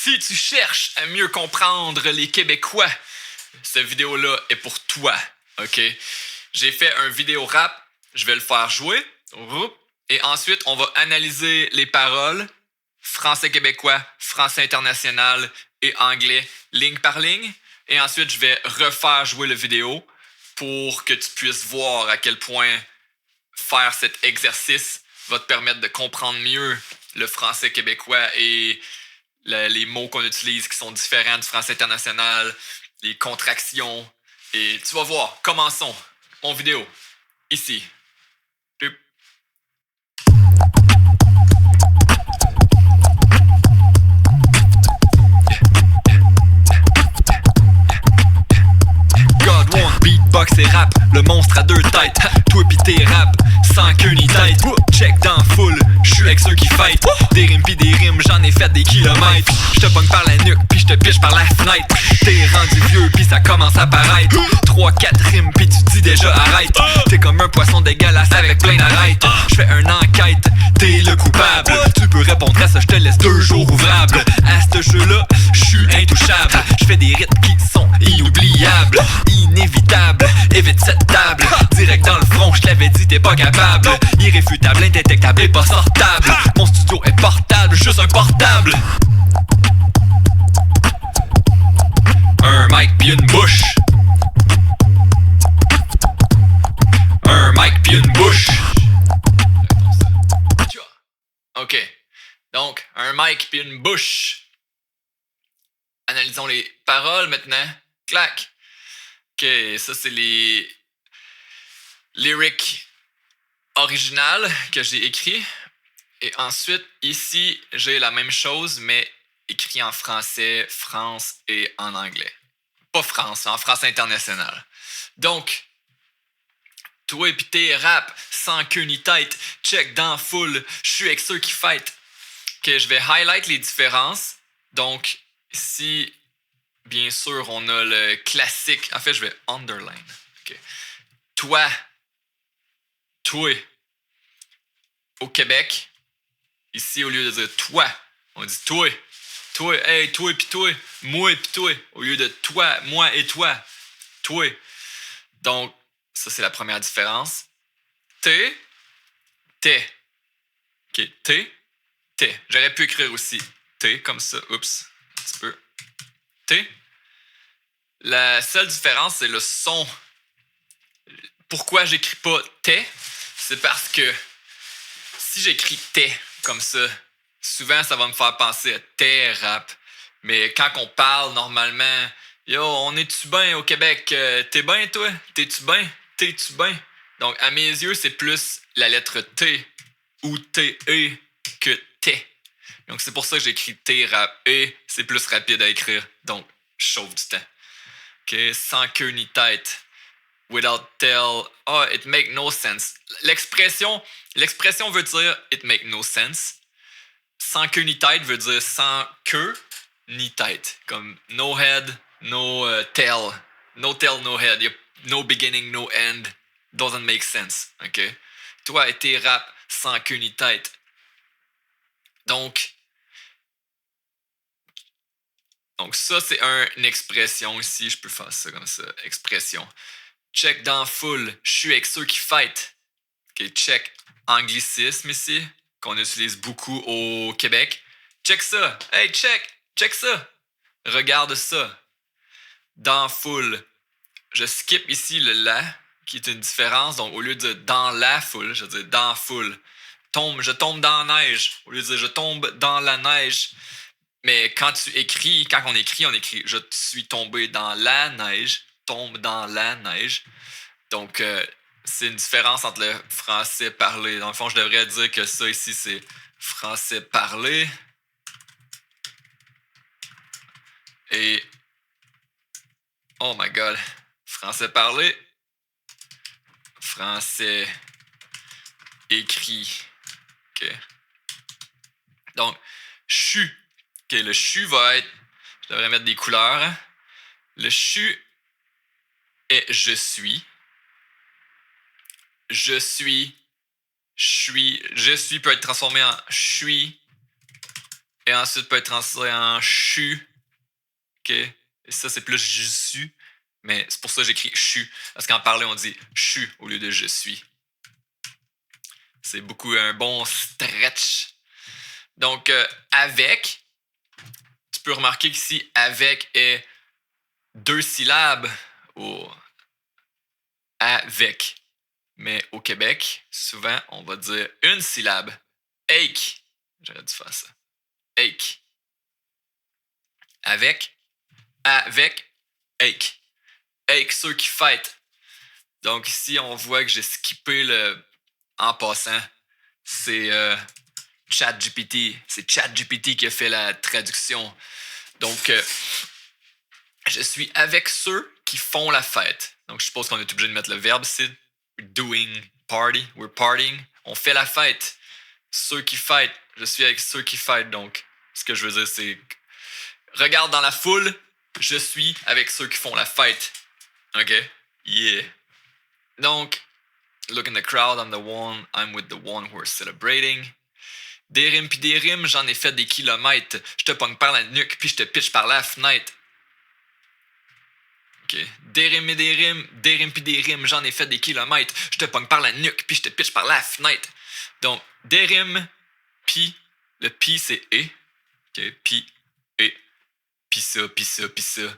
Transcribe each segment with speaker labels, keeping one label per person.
Speaker 1: Si tu cherches à mieux comprendre les Québécois, cette vidéo-là est pour toi, ok? J'ai fait un vidéo rap, je vais le faire jouer, et ensuite on va analyser les paroles, français québécois, français international et anglais, ligne par ligne, et ensuite je vais refaire jouer la vidéo pour que tu puisses voir à quel point faire cet exercice va te permettre de comprendre mieux le français québécois et les mots qu'on utilise qui sont différents du français international, les contractions. Et tu vas voir, commençons. Mon vidéo, ici. God One, beatbox et rap, le monstre à deux têtes. Toi pis tes rap, sans queue ni tête. Check dans full, j'suis avec ceux qui fight. Des rimes pis des rimes, j'en ai fait des kilomètres. J'te pogne par la nuque pis j'te piche par la fenêtre. T'es rendu vieux pis ça commence à paraître. 3-4 rimes pis tu dis déjà arrête. T'es comme un poisson dégueulasse avec plein d'arêtes. J'fais une enquête, t'es le coupable. Tu peux répondre à ça, j'te laisse 2 jours ouvrables. À ce jeu-là, j'suis intouchable. J'fais des rythmes qui sont inoubliables, inévitables. Évite cette table, direct dans le front, j't'avais dit t'es pas capable. Irréfutable, indétectable et pas sortable. Mon studio est portable, juste un portable. Un mic pis une bouche. Un mic pis une bouche. Ok, donc un mic pis une bouche. Analysons les paroles maintenant. Clac. Ok, ça c'est les lyrics originales que j'ai écrit. Et ensuite, ici, j'ai la même chose, mais écrit en français, France et en anglais. Pas France, en français international. Donc, toi pis tes rap, sans queue ni tête, check dans full, j'suis avec ceux qui fight. Ok, je vais highlight les différences. Donc, ici, bien sûr, on a le classique. En fait, je vais underline. Okay. Toi. Au Québec, ici, au lieu de dire toi, on dit toi. Toi, hey, toi pis toi. Moi pis toi. Au lieu de toi, moi et toi. Toi. Donc, ça, c'est la première différence. T'es. Ok, t'es. J'aurais pu écrire aussi t'es comme ça. Oups, un petit peu. T'es. La seule différence, c'est le son. Pourquoi j'écris pas t'es? C'est parce que si j'écris t'es comme ça, souvent ça va me faire penser à t'es rap. Mais quand on parle normalement, yo, on est-tu bien au Québec? T'es bien toi? T'es-tu bien? T'es-tu bien? Donc à mes yeux, c'est plus la lettre T ou T-E que t'es. Donc c'est pour ça que j'écris T rap et c'est plus rapide à écrire. Donc je sauve du temps. Ok, sans queue ni tête. Without tell. Oh, it make no sense. L'expression veut dire it make no sense. Sans queue ni tête veut dire sans queue ni tête. Comme no head, no tail. No tail, no head. No beginning, no end. Doesn't make sense. Ok? Toi et tes rap sans queue ni tête. Donc ça, c'est une expression ici. Je peux faire ça comme ça. Expression. Check dans full, je suis avec ceux qui fight. Ok, check anglicisme ici, qu'on utilise beaucoup au Québec. Check ça. Hey, check ça. Regarde ça. Dans full, je skip ici le la, qui est une différence. Donc, au lieu de dans la foule, je veux dire dans full. Je tombe dans la neige. Au lieu de dire je tombe dans la neige. Mais quand on écrit je suis tombé dans la neige. Tombe dans la neige. Donc, c'est une différence entre le français parlé. Dans le fond, je devrais dire que ça ici, c'est français parlé. Et, oh my god, français parlé. Français écrit. OK. Donc, chu. OK, le chu va être... Je devrais mettre des couleurs. Hein? Le chu est je suis. Je suis peut être transformé en je suis. Et ensuite peut être transformé en chu. OK? Et ça, c'est plus je suis. Mais c'est pour ça que j'écris chu. Parce qu'en parler, on dit chu au lieu de je suis. C'est beaucoup un bon stretch. Donc, avec, tu peux remarquer qu'ici, avec est 2 syllabes au avec. Mais au Québec, souvent, on va dire une syllabe. Ache. J'aurais dû faire ça. Ache. Avec, ache. Ache, ceux qui fêtent. Donc ici, on voit que j'ai skippé le en passant. C'est ChatGPT. C'est ChatGPT qui a fait la traduction. Donc, je suis avec ceux qui font la fête. Donc, je suppose qu'on est obligé de mettre le verbe ici. Doing party. We're partying. On fait la fête. Ceux qui fêtent. Je suis avec ceux qui fêtent. Donc, ce que je veux dire, c'est regarde dans la foule. Je suis avec ceux qui font la fête. OK? Yeah. Donc, look in the crowd, I'm with the one who are celebrating. Des rimes pis des rimes, j'en ai fait des kilomètres. Je te pogne par la nuque puis je te pitch par la fenêtre. OK. Des rimes pis des rimes, j'en ai fait des kilomètres. Je te pogne par la nuque puis je te pitch par la fenêtre. Donc, des rimes pis, le pis c'est et. OK. Pis, et. Pis ça, pis ça, pis ça.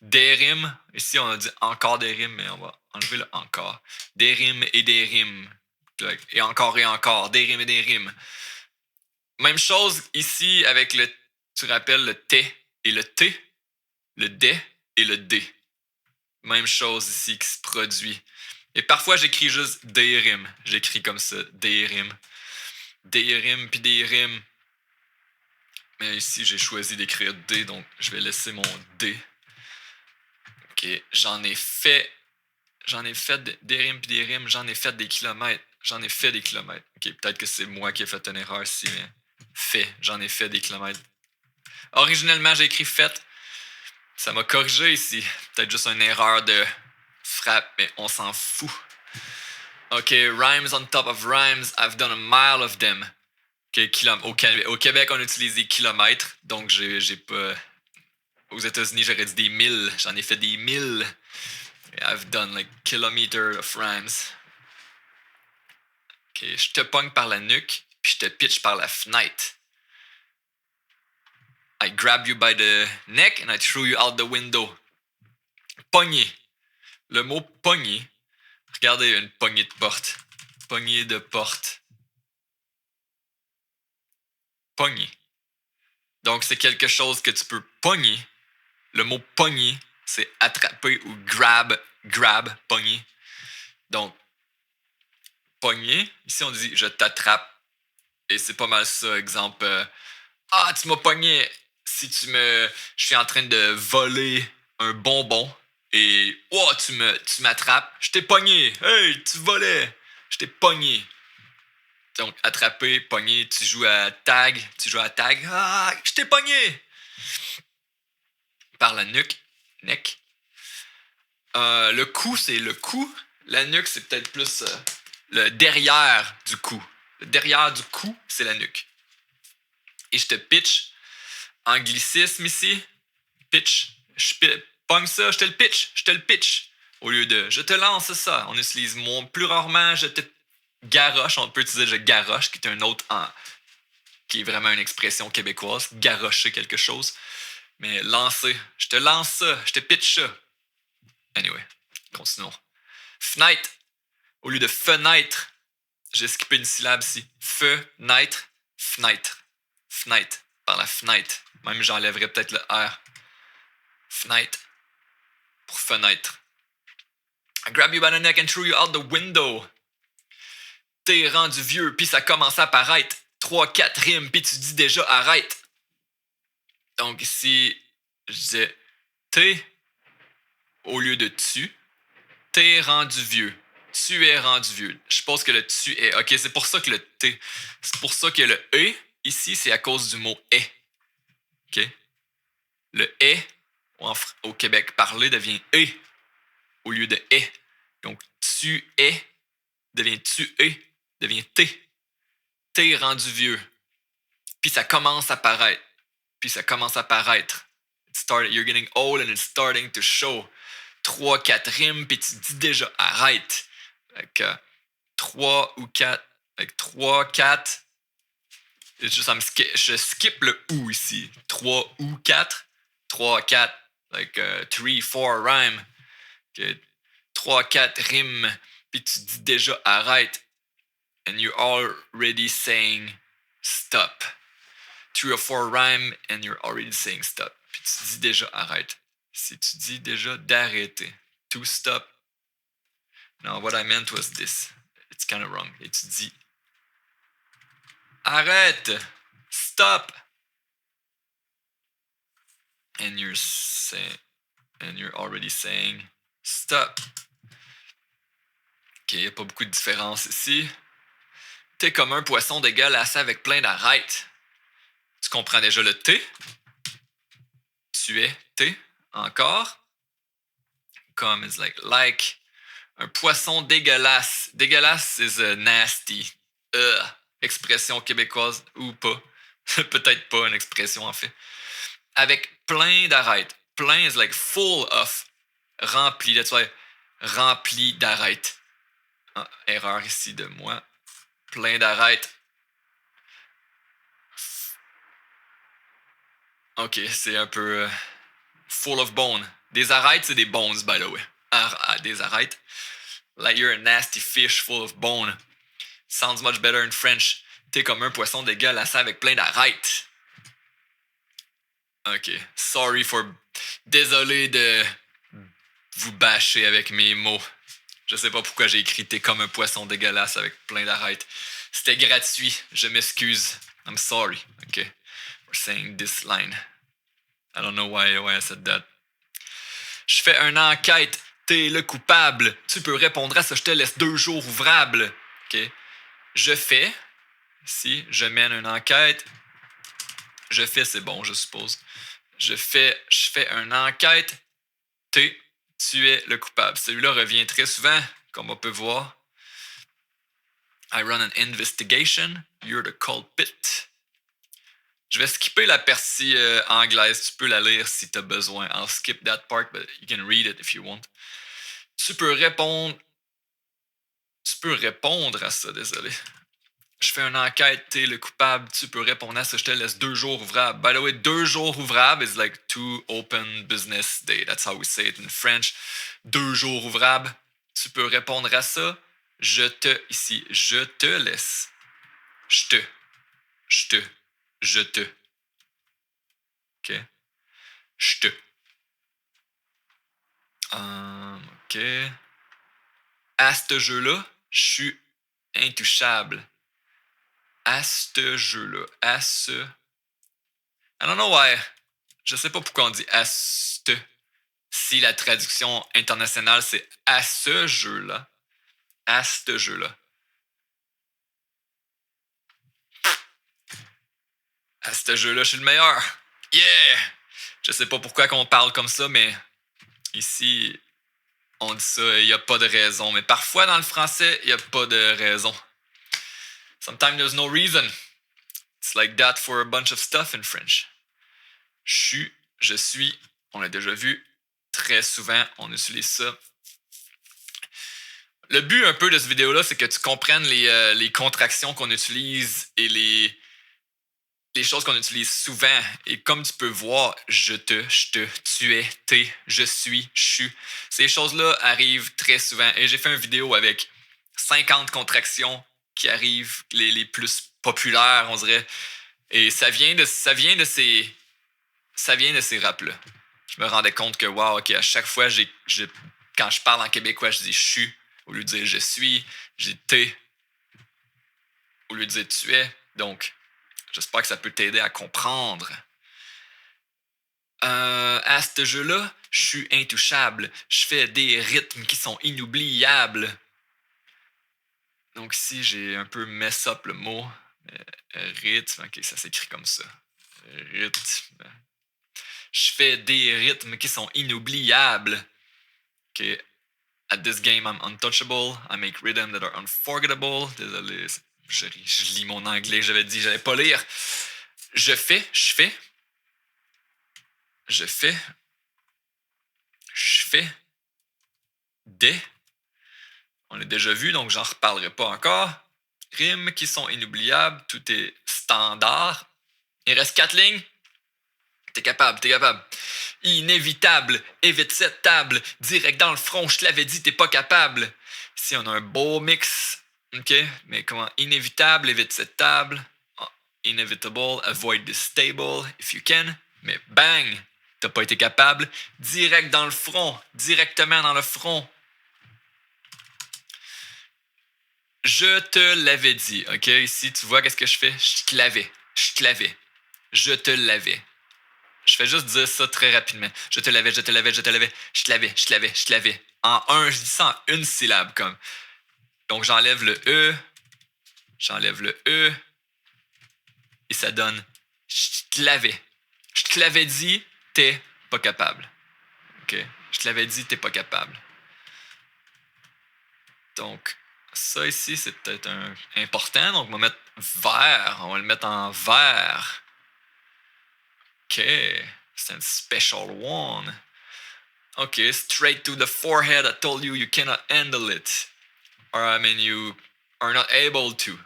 Speaker 1: Des rimes. Ici, on a dit encore des rimes, mais on va enlever le encore. Des rimes et des rimes. Et encore, des rimes et des rimes. Même chose ici avec le, tu rappelles le T et le T, le D et le D. Même chose ici qui se produit. Et parfois, j'écris juste des rimes. J'écris comme ça, des rimes. Des rimes puis des rimes. Mais ici, j'ai choisi d'écrire D, donc je vais laisser mon D. OK, j'en ai fait des rimes puis des rimes, j'en ai fait des kilomètres. J'en ai fait des kilomètres. OK, peut-être que c'est moi qui ai fait une erreur ici, mais j'en ai fait des kilomètres. Originellement, j'ai écrit fait. Ça m'a corrigé ici. Peut-être juste une erreur de frappe, mais on s'en fout. OK, rhymes on top of rhymes, I've done a mile of them. OK, au Québec, on utilise des kilomètres, donc j'ai pas... Aux États-Unis, j'aurais dit des milles. J'en ai fait des milles. I've done like kilometer of rhymes. OK, je te pogne par la nuque, puis je te pitch par la fenêtre. I grab you by the neck and I threw you out the window. Pogner. Le mot pogner. Regardez une poignée de porte. Poignée de porte. Pogner. Donc, c'est quelque chose que tu peux pogner. Le mot pogner, c'est attraper ou grab, pogner. Donc, pogner, ici on dit je t'attrape. Et c'est pas mal ça, exemple. Ah, tu m'as pogné. Si je suis en train de voler un bonbon et oh, tu m'attrapes, je t'ai pogné. Hey, tu volais. Je t'ai pogné. Donc, attraper, pogner, tu joues à tag. Ah, je t'ai pogné. Par la nuque. Neck. Le cou, c'est le cou. La nuque, c'est peut-être plus le derrière du cou. Le derrière du cou, c'est la nuque. Et je te pitch. Anglicisme ici. Pitch. Je pogne ça, je te le pitch. Au lieu de je te lance ça. On utilise plus rarement je te garoche. On peut utiliser je garoche, qui est un autre qui est vraiment une expression québécoise. Garrocher quelque chose. Mais lancer. Je te lance ça, je te pitch ça. Anyway, continuons. Fenêtre. Au lieu de fenêtre, j'ai skippé une syllabe ici. Fenêtre, fenêtre. Fenêtre. Par la fenêtre. Même j'enlèverais peut-être le R. Fenêtre. Pour fenêtre. I grab you by the neck and threw you out the window. T'es rendu vieux, puis ça commence à apparaître. 3-4 rimes, puis tu dis déjà arrête. Donc ici, je disais t'es au lieu de tu. T'es rendu vieux. Tu es rendu vieux. Je suppose que le tu est. OK, c'est pour ça que le T. C'est pour ça que le E, ici, c'est à cause du mot est. OK? Le est, au Québec parlé, devient et au lieu de est. Donc, tu es devient tu es, devient t'es. T'es rendu vieux. Puis ça commence à paraître. You're getting old and it's starting to show. 3-4 rimes, puis tu dis déjà arrête. Avec 3 ou 4. Avec 3, 4. Je skip le ou ici. 3 ou 4. 3, 4. Like 3, 4 rhyme. Okay. 3, 4 rimes, puis tu dis déjà arrête. And you're already saying stop. 3 or 4 rhyme and you're already saying stop. Puis tu dis déjà arrête. Si tu dis déjà d'arrêter. To stop. No, what I meant was this. It's kind of wrong. Et tu dis arrête. Stop. And you're already saying stop. Ok, il n'y a pas beaucoup de différence ici. T'es comme un poisson dégueulasse avec plein d'arêtes. Tu comprends déjà le T. Tu es T. Encore. Comme is like. Un poisson dégueulasse. Dégueulasse is nasty. Expression québécoise ou pas. Peut-être pas une expression en fait. Avec plein d'arêtes. Plein is like full of. Rempli. That's why. Rempli d'arêtes. Ah, erreur ici de moi. Plein d'arêtes. Ok, c'est un peu full of bone. Des arêtes, c'est des bones, by the way. Des arêtes. Like you're a nasty fish full of bone. Sounds much better in French. T'es comme un poisson dégueulasse avec plein d'arêtes. Ok, sorry for... Désolé de vous bâcher avec mes mots. Je sais pas pourquoi j'ai écrit t'es comme un poisson dégueulasse avec plein d'arêtes. C'était gratuit, je m'excuse. I'm sorry. Ok, we're saying this line. I don't know why I said that. Je fais une enquête, t'es le coupable. Tu peux répondre à ça, je te laisse 2 jours ouvrables. Ok, je fais... Si je mène une enquête, je fais, c'est bon, je suppose. Je fais une enquête, tu es le coupable. Celui-là revient très souvent, comme on peut voir. I run an investigation, you're the culprit. Je vais skipper la partie anglaise, tu peux la lire si tu as besoin. I'll skip that part, but you can read it if you want. Tu peux répondre à ça, désolé. Je fais une enquête, t'es le coupable, tu peux répondre à ça, je te laisse 2 jours ouvrables. By the way, 2 jours ouvrables is like 2 open business days. That's how we say it in French. 2 jours ouvrables, tu peux répondre à ça. Je te laisse. Je te. Ok? Je te. Ok. À ce jeu-là, je suis intouchable. À ce jeu-là. I don't know why. Je sais pas pourquoi on dit à ce. Si la traduction internationale, c'est à ce jeu-là. À ce jeu-là. À ce jeu-là, je suis le meilleur. Yeah! Je sais pas pourquoi qu'on parle comme ça, mais ici, on dit ça, il n'y a pas de raison. Mais parfois, dans le français, il n'y a pas de raison. Sometimes there's no reason. It's like that for a bunch of stuff in French. Je suis, on l'a déjà vu, très souvent, on utilise ça. Le but un peu de cette vidéo-là, c'est que tu comprennes les contractions qu'on utilise et les choses qu'on utilise souvent. Et comme tu peux voir, je te, tu es, t'es, je suis, je suis. Ces choses-là arrivent très souvent. Et j'ai fait une vidéo avec 50 contractions qui arrivent, les plus populaires, on dirait. Et ça vient de ces raps-là. Je me rendais compte que, wow, ok, à chaque fois, quand je parle en québécois, je dis je suis au lieu de dire je suis. J'ai t'es au lieu de dire tu es. Donc, j'espère que ça peut t'aider à comprendre. À ce jeu-là, je suis intouchable. Je fais des rythmes qui sont inoubliables. Donc ici, j'ai un peu mess up le mot. Rythme, ok, ça s'écrit comme ça. Rythme. Je fais des rythmes qui sont inoubliables. Ok. At this game, I'm untouchable. I make rhythms that are unforgettable. Désolé, je lis mon anglais. J'avais dit que j'allais pas lire. Je fais. Des. On l'a déjà vu, donc j'en reparlerai pas encore. Rimes qui sont inoubliables, tout est standard. Il reste 4 lignes. T'es capable. Inévitable, évite cette table. Direct dans le front, je te l'avais dit, t'es pas capable. Ici, on a un beau mix. OK? Mais comment? Inévitable, évite cette table. Inevitable, avoid this table, if you can. Mais bang! T'as pas été capable. Direct dans le front. Directement dans le front. Je te l'avais dit, OK? Ici, tu vois qu'est-ce que je fais? Je te l'avais. Je te l'avais. Je fais juste dire ça très rapidement. Je te l'avais. En un, je dis ça en une syllabe, comme. Donc, j'enlève le E. Et ça donne je te l'avais. Je te l'avais dit, t'es pas capable. OK? Je te l'avais dit, t'es pas capable. Donc, ça ici, c'est peut-être important. Donc, on va mettre vert. On va le mettre en vert. OK. C'est un special one. OK. Straight to the forehead. I told you cannot handle it. Or, I mean, you are not able to.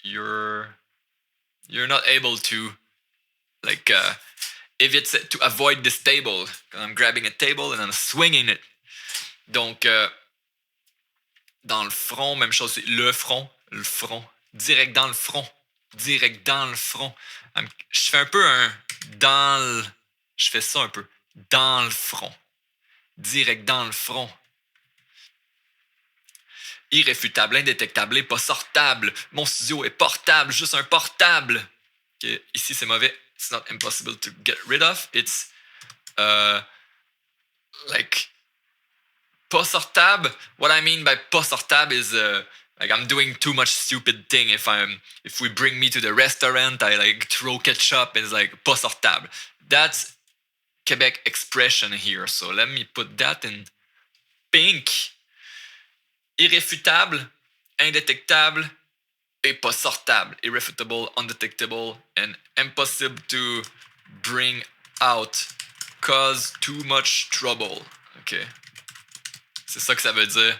Speaker 1: You're not able to, like, to avoid this table. I'm grabbing a table and I'm swinging it. Donc, dans le front, même chose, c'est le front. Direct dans le front. Je fais un peu je fais ça un peu. Dans le front. Direct dans le front. Irréfutable, indétectable et pas sortable. Mon studio est portable, juste un portable. Okay. Ici, c'est mauvais. It's not impossible to get rid of. It's like pas sortable. What I mean by pas sortable is like I'm doing too much stupid thing. If we bring me to the restaurant, I like throw ketchup. It's like pas sortable. That's Quebec expression here. So let me put that in pink. Irréfutable, indétectable et pas sortable. Irrefutable, undetectable, and impossible to bring out. Cause too much trouble. OK. C'est ça que ça veut dire.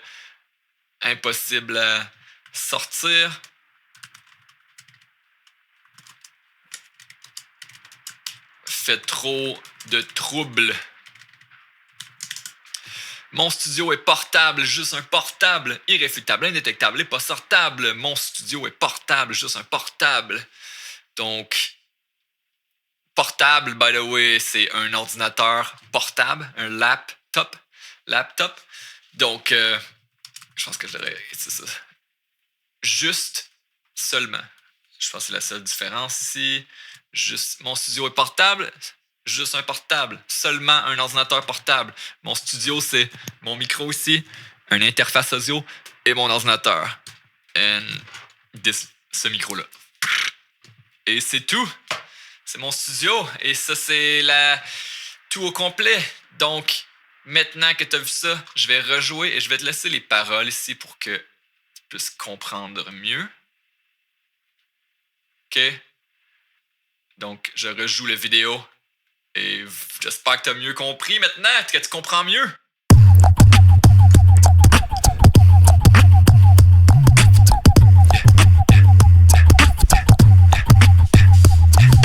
Speaker 1: Impossible à sortir. Fait trop de trouble. Mon studio est portable, juste un portable. Irréfutable, indétectable et pas sortable. Mon studio est portable, juste un portable. Donc, portable, by the way, c'est un ordinateur portable, un laptop. Donc, je pense que c'est ça. Juste, seulement. Je pense que c'est la seule différence ici. Juste, mon studio est portable. Juste un portable. Seulement un ordinateur portable. Mon studio, c'est mon micro ici, une interface audio et mon ordinateur. Et ce micro-là. Et c'est tout. C'est mon studio. Et ça, c'est tout au complet. Donc, maintenant que tu as vu ça, je vais rejouer et je vais te laisser les paroles ici pour que tu puisses comprendre mieux. OK? Donc, je rejoue la vidéo. Et j'espère que tu as mieux compris maintenant, que tu comprends mieux.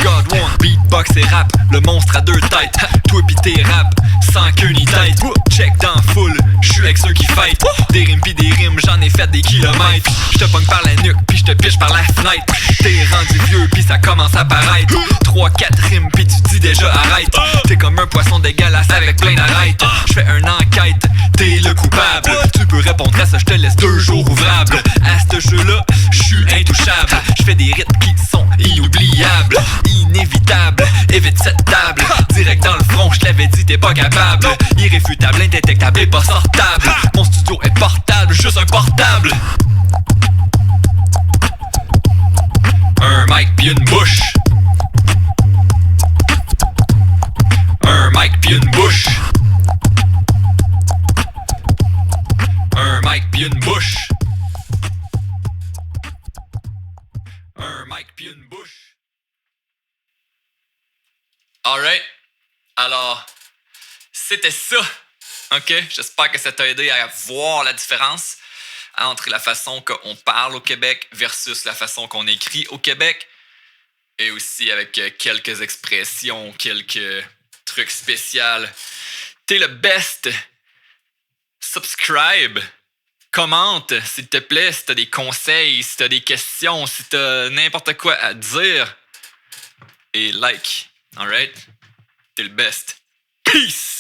Speaker 1: God One, beatbox et rap, le monstre à deux têtes. Toi pis tes rap, sans queue ni tête. Check dans foule, j'suis avec ceux qui fight. Des rimes pis des rimes, j'en ai fait des kilomètres. J'te pogne par la nuque pis j'te piche par la fenêtre. T'es rendu vieux pis ça commence à paraître. 3-4 rimes pis tu dis déjà arrête. T'es comme un poisson dégueulasse avec plein d'arêtes. J'fais une enquête, t'es le coupable. Tu peux répondre à ça, j'te laisse 2 jours ouvrables. À ce jeu-là, j'suis intouchable. J'fais des rythmes qui sont inoubliables. Inévitable, évite cette table. Direct dans le front, j't'avais dit t'es pas capable. Irréfutable, indétectable et pas sortable. Mon studio est portable, juste un portable. Un mic pis une bouche. Un mic pis une bouche. Un mic pis une bouche. Un mic pis une bouche. Alright. Alors, c'était ça. OK? J'espère que ça t'a aidé à voir la différence entre la façon qu'on parle au Québec versus la façon qu'on écrit au Québec. Et aussi avec quelques expressions, quelques trucs spéciaux. T'es le best. Subscribe. Commente, s'il te plaît, si t'as des conseils, si t'as des questions, si t'as n'importe quoi à dire. Et like. Alright? T'es le best. Peace!